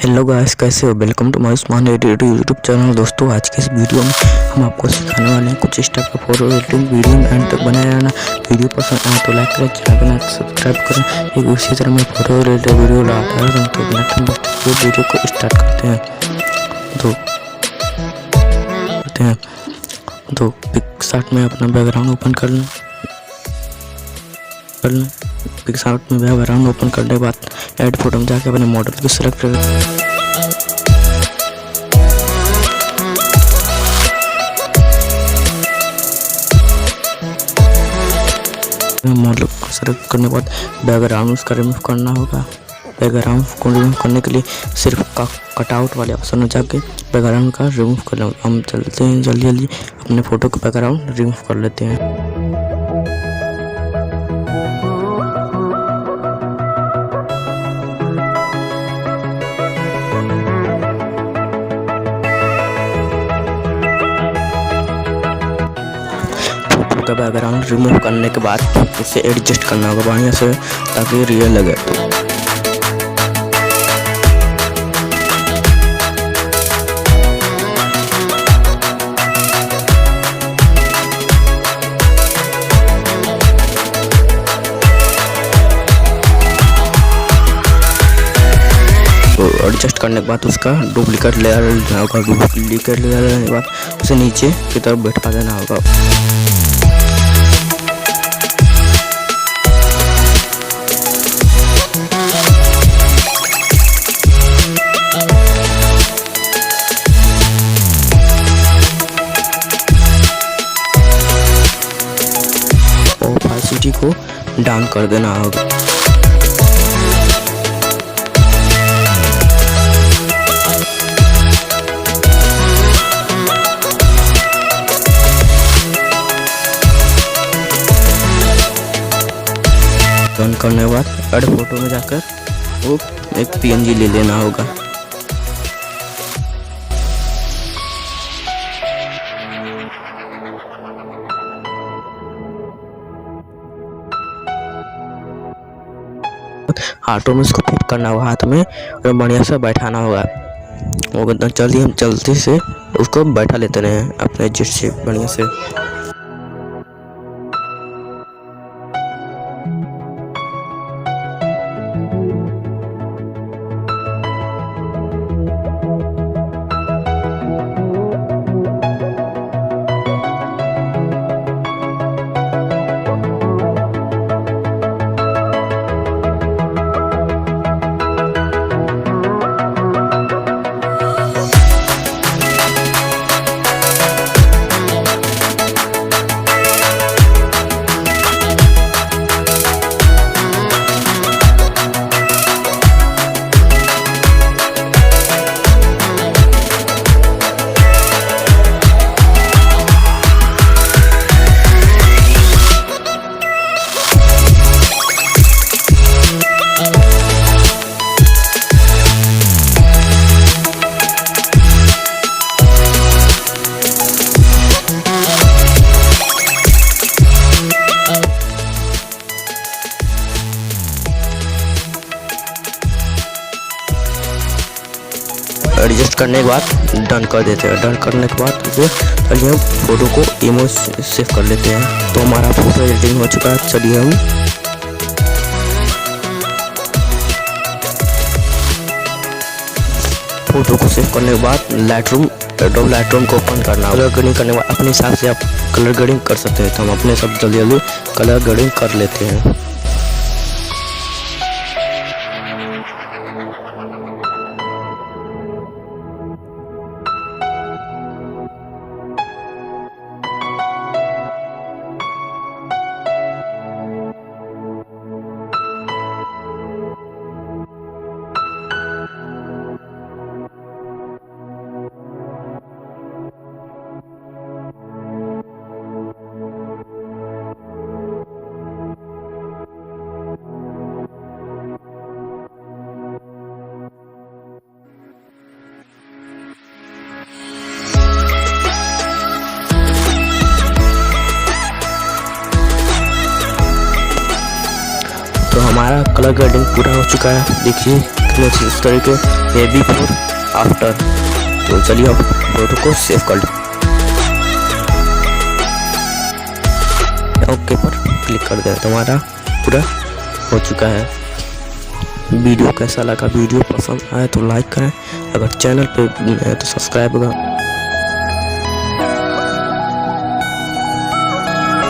Hello guys, कैसे हो? Welcome to my smart editor YouTube channel. दोस्तों, आज के इस वीडियो में हम आपको सिखाने वाले हैं कुछ इस टाइप का फोटो एडिटिंग। वीडियो में एंड तक बनाए रहना। वीडियो पसंद आए तो लाइक करें, चैनल को सब्सक्राइब करें। एक उसी तरह मैं फोटो एडिटर वीडियो लाता है तो वीडियो को स्टार्ट करते हैं। तो पिक्सआर्ट में अपना बैकग्राउंड ओपन कर लें। पिक्सआर्ट में बैकग्राउंड ओपन करने के बाद ऐड फोटो में जाके अपने मॉडल को सिलेक्ट करें। मॉडल को सिलेक्ट करने के बाद बैकग्राउंड उसका रिमूव करना होगा। बैकग्राउंड को रिमूव करने के लिए सिर्फ कटआउट वाले ऑप्शन में जाके बैकग्राउंड का रिमूव कर लें। हम चलते हैं जल्दी अपने फ़ोटो का बैकग्राउंड रिमूव कर लेते हैं। का बैकग्राउंड रिमूव करने के बाद इसे एडजस्ट करना होगा बढ़िया से ताकि रियल लगे। तो एडजस्ट करने के बाद उसका डुप्लीकेट लेयर लेना होगा। डुप्लीकेट लेयर लेने के बाद उसे नीचे की तरफ बैठा देना होगा। ओपेसिटी को डाउन कर देना होगा। डन करने के बाद ऐड फोटो में जाकर वो एक PNG ले लेना होगा। हाथों में इसको फिट करना होगा, हाथ में और बढ़िया से बैठाना होगा। चलिए हम जल्दी से उसको बैठा लेते हैं अपने जिट से बढ़िया से। एडजस्ट करने के बाद डन कर देते हैं। डन करने के बाद चलिए हम फोटो को इमेज सेव कर लेते हैं। तो हमारा फोटो एडिटिंग हो चुका है। चलिए हम फोटो को सेव करने के बाद लाइटरूम को ओपन करना। कलर ग्रेडिंग करने के बाद अपने हिसाब से आप कलर ग्रेडिंग कर सकते हैं। तो हम अपने सब जल्दी कलर ग्रेडिंग कर लेते हैं। तो हमारा कलर ग्रेडिंग पूरा हो चुका है। देखिए देख लो इस तरीके ये बिफोर आफ्टर। तो चलिए अब फोटो को सेव कर लो। ओके पर क्लिक कर दे, तुम्हारा पूरा हो चुका है। वीडियो कैसा लगा, वीडियो पसंद आए तो लाइक करें, अगर चैनल पे नए हैं तो सब्सक्राइब करें।